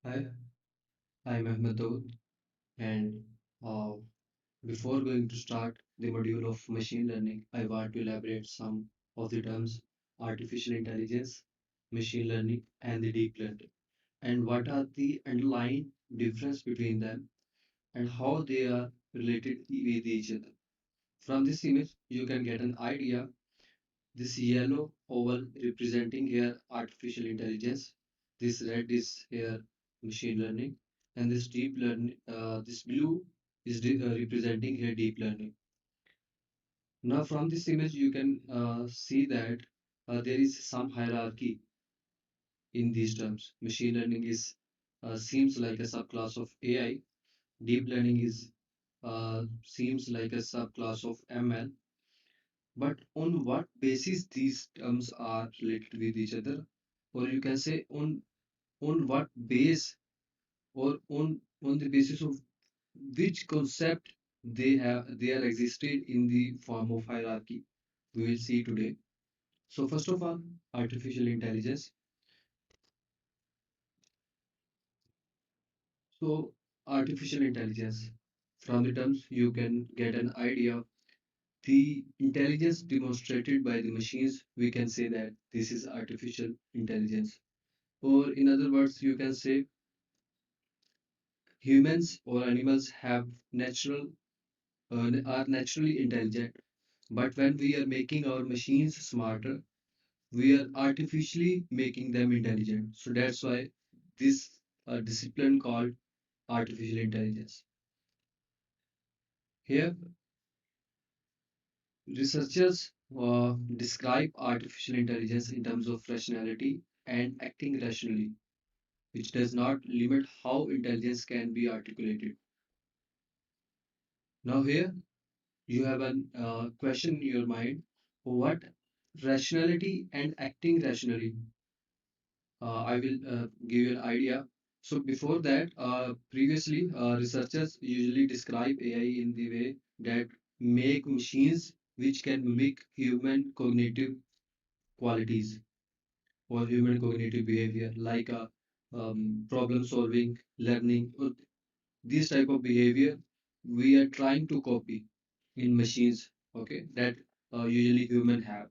Hi, I'm Ahmed Dawood, and uh, before going to start the module of machine learning, I want to elaborate some of the terms artificial intelligence, machine learning, and the deep learning, and what are the underlying difference between them and how they are related with each other. From this image, you can get an idea. This yellow oval representing here artificial intelligence, this red is here machine learning, and this deep learning, this blue is representing here deep learning. Now, from this image, you can see that there is some hierarchy in these terms. Machine learning is seems like a subclass of AI. Deep learning is seems like a subclass of ML. But on what basis these terms are related with each other, or you can say on what base or on the basis of which concept they are existed in the form of hierarchy, we will see today. So first of all, artificial intelligence. So artificial intelligence, from the terms you can get an idea. The intelligence demonstrated by the machines, we can say that this is artificial intelligence. Or in other words, you can say humans or animals have natural are naturally intelligent, but when we are making our machines smarter, we are artificially making them intelligent. So that's why this discipline called artificial intelligence. Here, researchers describe artificial intelligence in terms of rationality and acting rationally, which does not limit how intelligence can be articulated. Now, here you have a question in your mind: what rationality and acting rationally? I will give you an idea. So before that, previously researchers usually describe AI in the way that make machines which can mimic human cognitive qualities or human cognitive behavior, like problem solving, learning, or this type of behavior we are trying to copy in machines. Okay, that usually human have.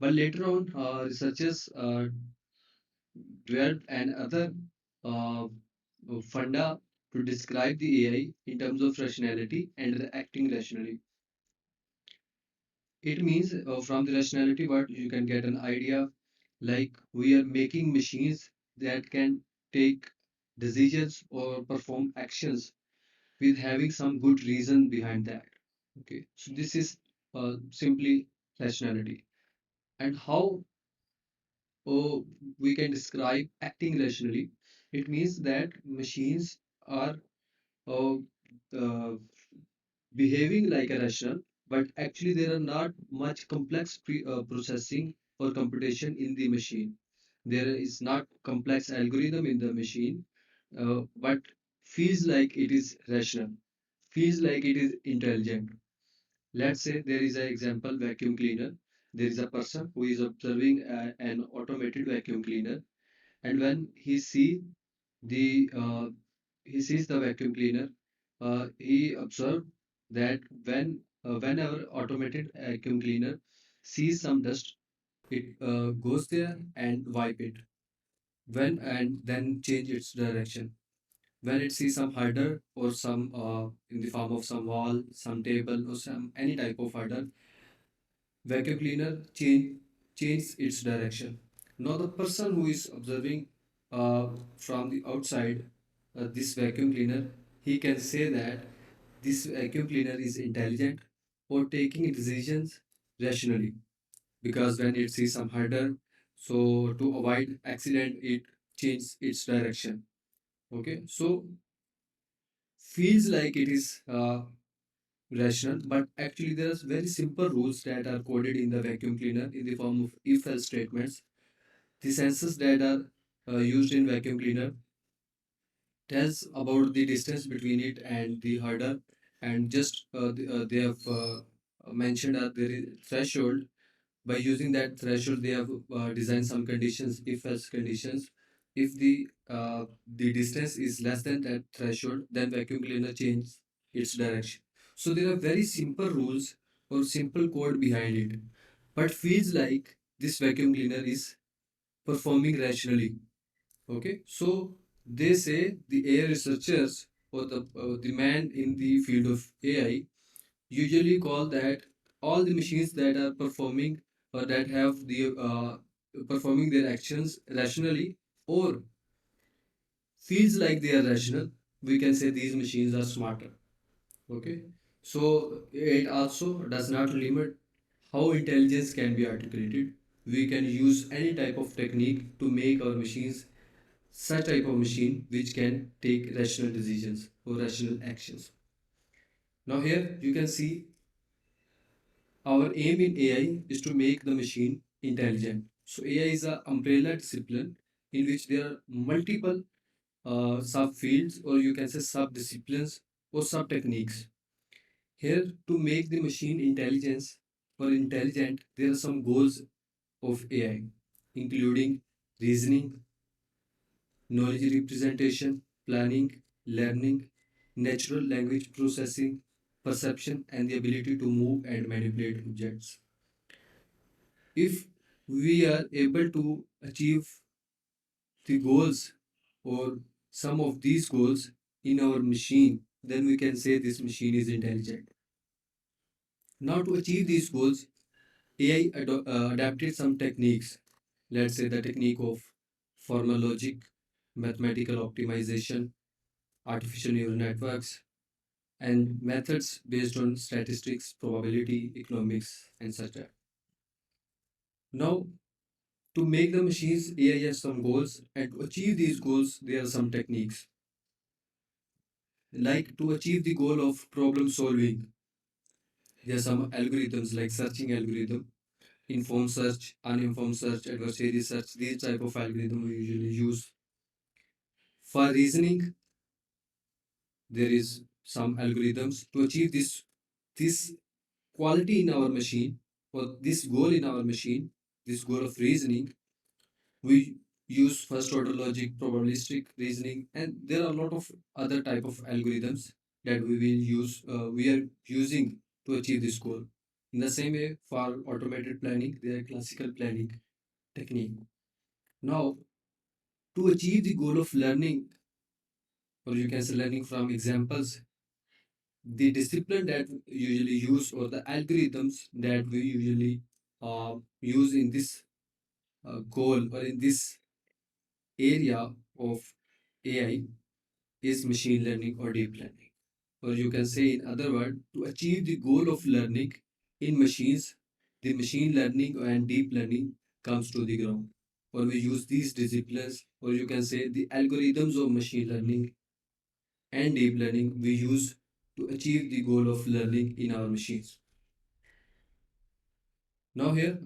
But later on, researchers developed another uh, funda to describe the AI in terms of rationality and acting rationally. It means from the rationality, what you can get an idea, like we are making machines that can take decisions or perform actions with having some good reason behind that. Okay, so this is simply rationality. And how we can describe acting rationally? It means that machines are uh, uh, behaving like a rational, but actually there are not much complex processing or computation in the machine. There is not complex algorithm in the machine, but feels like it is rational, feels like it is intelligent. Let's say there is an example vacuum cleaner. There is a person who is observing an automated vacuum cleaner, and when the he sees the vacuum cleaner, he observed that whenever automated vacuum cleaner sees some dust, it goes there and wipe it. When and then change its direction. When it sees some hurdle or some in the form of some wall, some table, or some any type of hurdle, vacuum cleaner changes its direction. Now the person who is observing from the outside this vacuum cleaner, he can say that this vacuum cleaner is intelligent or taking decisions rationally, because when it sees some hurdle, so to avoid accident, it changes its direction. Okay, so feels like it is rational, but actually there are very simple rules that are coded in the vacuum cleaner in the form of if-else statements. The sensors that are used in vacuum cleaner tells about the distance between it and the hurdle, and just they have mentioned that there is threshold. By using that threshold, they have designed some conditions, if-else conditions, If the distance is less than that threshold, then vacuum cleaner changes its direction. So there are very simple rules or simple code behind it, but feels like this vacuum cleaner is performing rationally. Okay, so they say the AI researchers or the man in the field of AI usually call that all the machines that are performing or that have the performing their actions rationally or feels like they are rational, we can say these machines are smarter. Okay, so it also does not limit how intelligence can be articulated. We can use any type of technique to make our machines such type of machine which can take rational decisions or rational actions. Now here you can see our aim in AI is to make the machine intelligent. So AI is an umbrella discipline in which there are multiple subfields or you can say sub-disciplines or sub-techniques. Here to make the machine intelligence or intelligent, there are some goals of AI, including reasoning, knowledge representation, planning, learning, natural language processing, perception, and the ability to move and manipulate objects. If we are able to achieve the goals or some of these goals in our machine, then we can say this machine is intelligent. Now, to achieve these goals, AI adapted some techniques. Let's say the technique of formal logic, mathematical optimization, artificial neural networks, and methods based on statistics, probability, economics, and such that. Now, to make the machines, AI has some goals, and to achieve these goals, there are some techniques. Like to achieve the goal of problem solving, there are some algorithms like searching algorithm, informed search, uninformed search, adversarial search. These type of algorithm we usually use. For reasoning, there is some algorithms to achieve this quality in our machine or this goal in our machine, this goal of reasoning. We use first order logic, probabilistic reasoning, and there are a lot of other type of algorithms that we will use. We are using to achieve this goal. In the same way, for automated planning, there are classical planning technique. Now, to achieve the goal of learning, or you can say learning from examples, the discipline that we usually use or the algorithms that we usually use in this goal or in this area of AI is machine learning or deep learning. Or you can say, in other words, to achieve the goal of learning in machines, the machine learning and deep learning comes to the ground. Or we use these disciplines, or you can say the algorithms of machine learning and deep learning we use to achieve the goal of learning in our machines. Now here,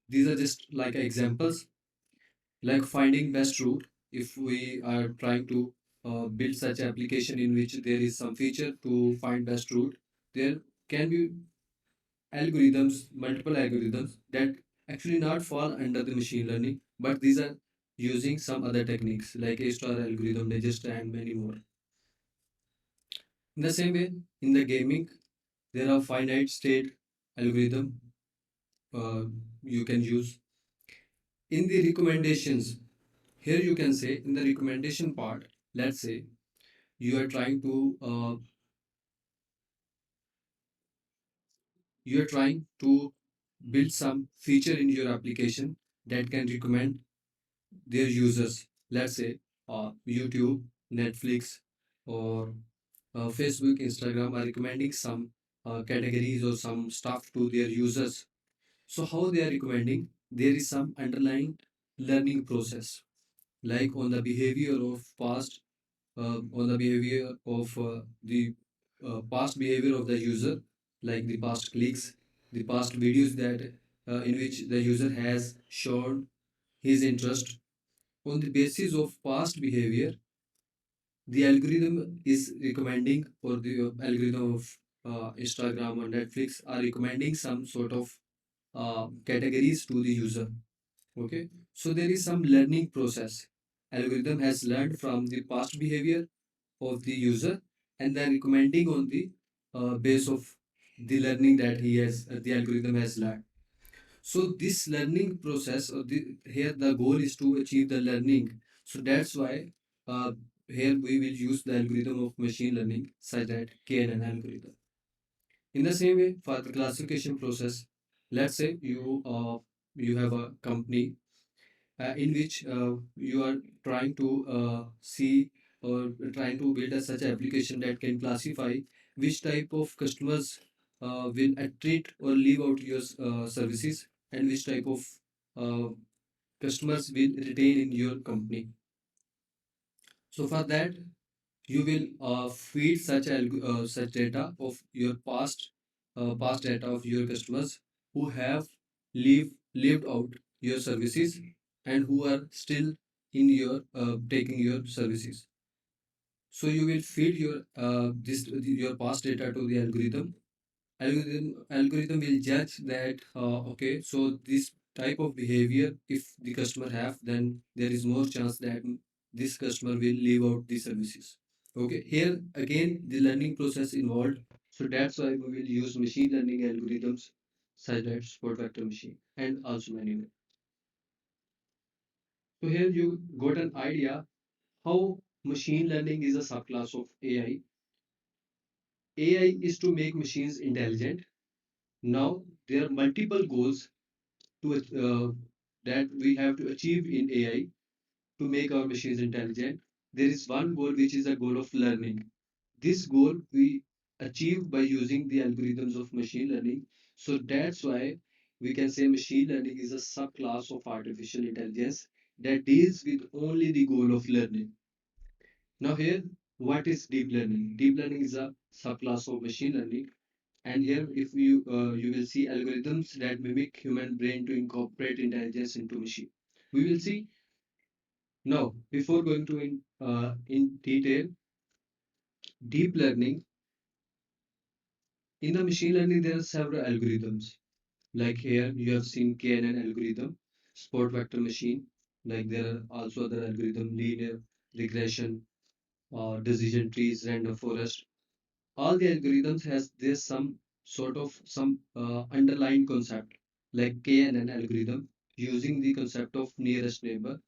these are just like examples, like finding best route. If we are trying to build such application in which there is some feature to find best route, there can be algorithms, multiple algorithms that actually not fall under the machine learning, but these are using some other techniques like A star algorithm, digest, and many more. In the same way, in the gaming, there are finite state algorithm uh, you can use. In the recommendations, here you can say in the recommendation part, let's say you are trying to you are trying to build some feature in your application that can recommend their users. Let's say YouTube, Netflix, or Facebook, Instagram are recommending some categories or some stuff to their users. So how they are recommending? There is some underlying learning process, like on the behavior of the past behavior of the user, like the past clicks, the past videos that in which the user has shown his interest. On the basis of past behavior, the algorithm is recommending, or the algorithm of Instagram or Netflix are recommending some sort of categories to the user. Okay, so there is some learning process. algorithm has learned from the past behavior of the user and then recommending on the base of the learning that the algorithm has learned. So this learning process, here the goal is to achieve the learning. So that's why uh, here we will use the algorithm of machine learning such that KNN algorithm. In the same way, for the classification process, let's say you have a company in which you are trying to see or trying to build a such application that can classify which type of customers will treat or leave out your services and which type of uh, customers will retain in your company. So for that, you will feed such data of your past data of your customers who have lived out your services and who are still in your taking your services. So you will feed your past data to the algorithm will judge that okay, so this type of behavior if the customer have, then there is more chance that this customer will leave out the services. Okay, here again the learning process involved. So that's why we will use machine learning algorithms such as spot vector machine and also many more. So here you got an idea how machine learning is a subclass of AI. AI is to make machines intelligent. Now there are multiple goals to that we have to achieve in AI to make our machines intelligent. There is one goal which is a goal of learning. This goal we achieve by using the algorithms of machine learning. So that's why we can say machine learning is a subclass of artificial intelligence that deals with only the goal of learning. Now here, what is deep learning? Deep learning is a subclass of machine learning, and here if you will see algorithms that mimic human brain to incorporate intelligence into machine. We will see now. Before going to in detail, deep learning, in the machine learning there are several algorithms. Like here you have seen KNN algorithm, sport vector machine. Like there are also other algorithm, linear regression, decision trees, random forest. All the algorithms has there's some underlying concept, like KNN algorithm using the concept of nearest neighbor,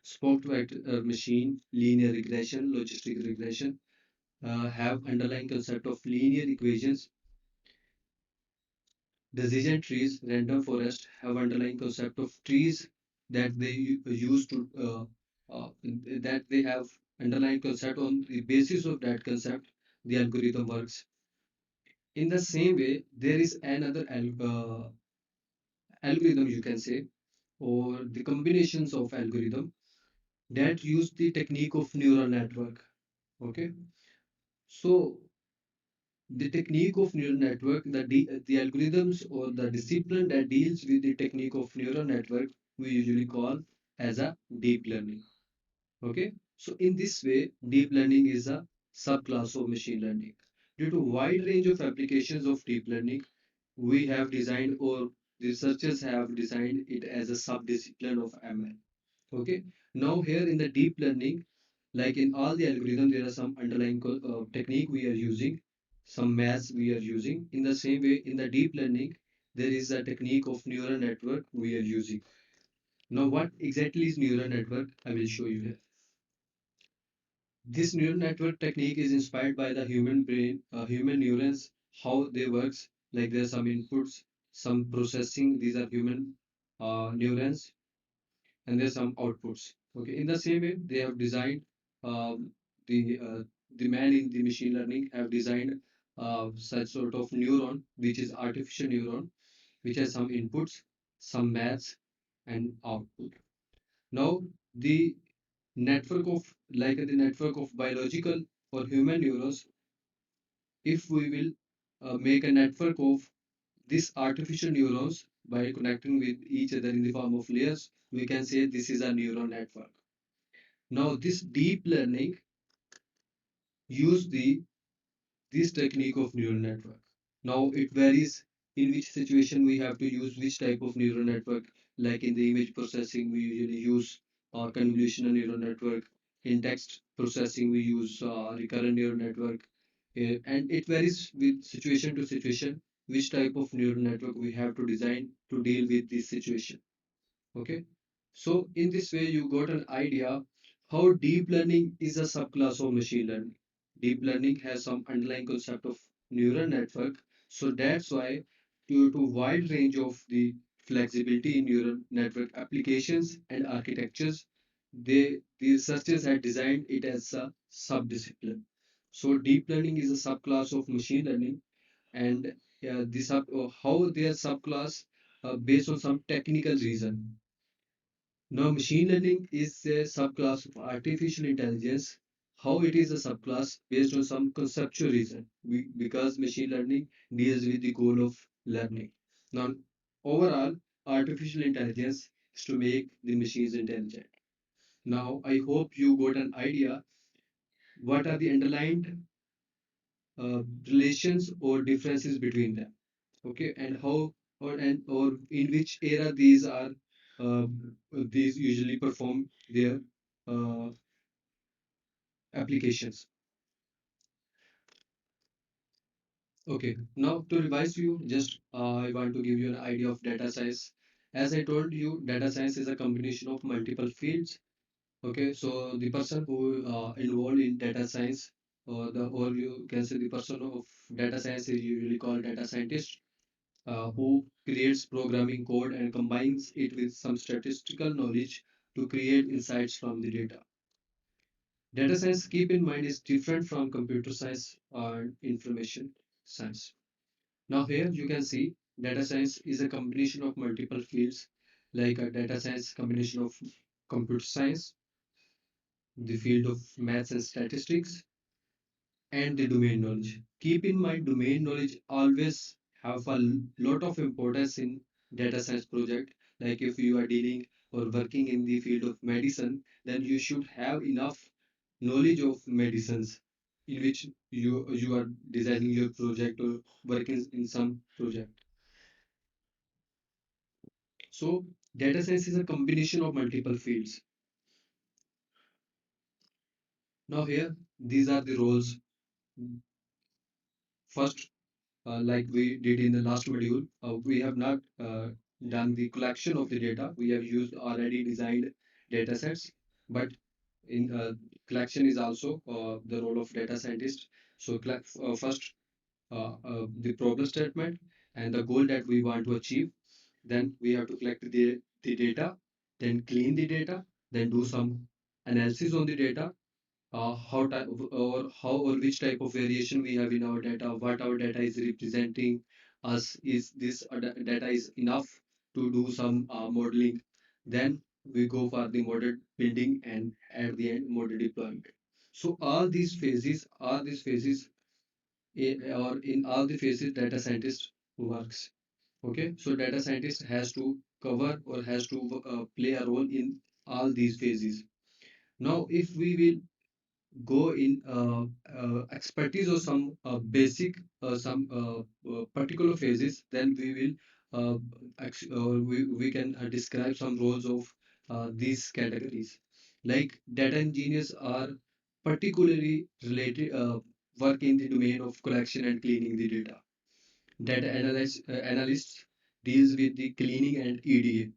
sport vector machine, linear regression, logistic regression have underlying concept of linear equations. Decision trees, random forest have underlying concept of trees that they use to that they have underlying concept. On the basis of that concept the algorithm works. In the same way, there is another algorithm you can say, or the combinations of algorithm that use the technique of neural network. Okay, so the technique of neural network, the algorithms or the discipline that deals with the technique of neural network, we usually call as a deep learning. Okay, so in this way, deep learning is a subclass of machine learning. Due to wide range of applications of deep learning, we have designed or the researchers have designed it as a subdiscipline of ML. Okay, now here in the deep learning, like in all the algorithm, there are some underlying technique we are using, some maths we are using. In the same way, in the deep learning, there is a technique of neural network we are using. Now, what exactly is neural network? I will show you here. This neural network technique is inspired by the human brain, human neurons, how they works. Like there's some inputs, some processing. These are human neurons, and there's some outputs. Okay. In the same way, they have designed um, the man in the machine learning have designed such sort of neuron, which is artificial neuron, which has some inputs, some maths, and output. Now the network of like the network of biological or human neurons, if we will make a network of these artificial neurons by connecting with each other in the form of layers, we can say this is a neural network. Now this deep learning use the this technique of neural network. Now it varies in which situation we have to use which type of neural network. Like in the image processing, we usually use convolutional neural network. In text processing, we use recurrent neural network. And it varies with situation to situation, which type of neural network we have to design to deal with this situation. Okay. So in this way, you got an idea how deep learning is a subclass of machine learning. Deep learning has some underlying concept of neural network. So that's why due to wide range of the flexibility in neural network applications and architectures, the researchers had designed it as a subdiscipline. So deep learning is a subclass of machine learning, and how their subclass based on some technical reason. Now, machine learning is a subclass of artificial intelligence. How it is a subclass based on some conceptual reason, because machine learning deals with the goal of learning. Now, overall, artificial intelligence is to make the machines intelligent. Now, I hope you got an idea what are the underlying relations or differences between them. Okay, and how or in which era uh, these usually perform their uh, applications. Okay, now to revise you, just I want to give you an idea of data science. As I told you, data science is a combination of multiple fields. Okay, so the person who involved in data science, or you can say the person of data science is usually called data scientist, who creates programming code and combines it with some statistical knowledge to create insights from the data. Data science, keep in mind, is different from computer science and information science. Now, here you can see data science is a combination of multiple fields, like a data science combination of computer science, the field of maths and statistics, and the domain knowledge. Keep in mind, domain knowledge always have a lot of importance in data science project. Like if you are dealing or working in the field of medicine, then you should have enough knowledge of medicines in which you are designing your project or working in some project. So data science is a combination of multiple fields. Now here, these are the roles. First, like we did in the last module, we have not done the collection of the data. We have used already designed data sets, but in collection is also the role of data scientist. So first, the problem statement and the goal that we want to achieve. Then we have to collect the data, then clean the data, then do some analysis on the data, how type or how or which type of variation we have in our data, what our data is representing us, is this data is enough to do some modeling. Then we go for the model building and at the end model deployment. So all these phases or in all the phases data scientist works. Okay, so data scientist has to cover or has to play a role in all these phases. Now if we will go in expertise or some basic some particular phases, then we will we can describe some roles of these categories. Like data engineers are particularly related work in the domain of collection and cleaning the data. Analysts deals with the cleaning and EDA,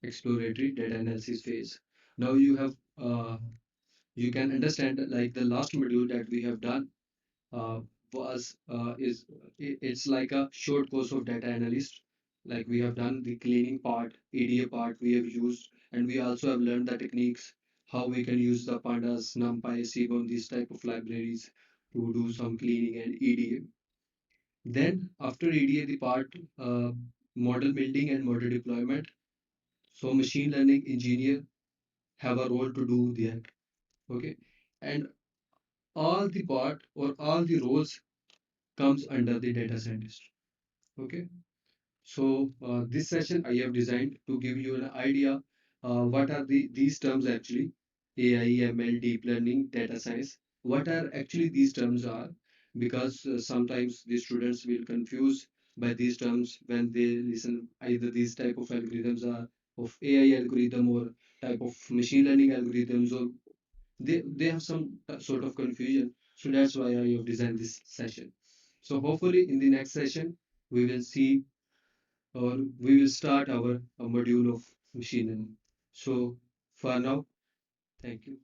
exploratory data analysis phase. Now you can understand like the last module that we have done uh, was is it's like a short course of data analyst. Like we have done the cleaning part, EDA part we have used, and we also have learned the techniques how we can use the pandas, numpy, seaborn, these type of libraries to do some cleaning and EDA. Then after EDA, the part model building and model deployment. So machine learning engineer have a role to do that. Okay, and all the part or all the roles comes under the data scientist. Okay, so this session I have designed to give you an idea what are these terms actually: AI, ML, deep learning, data science. What are actually these terms are, because sometimes the students will confuse by these terms when they listen either these type of algorithms are of AI algorithm or type of machine learning algorithms, or they have some sort of confusion. So that's why I have designed this session. So hopefully in the next session we will see, or we will start our module of machine learning. So for now, thank you.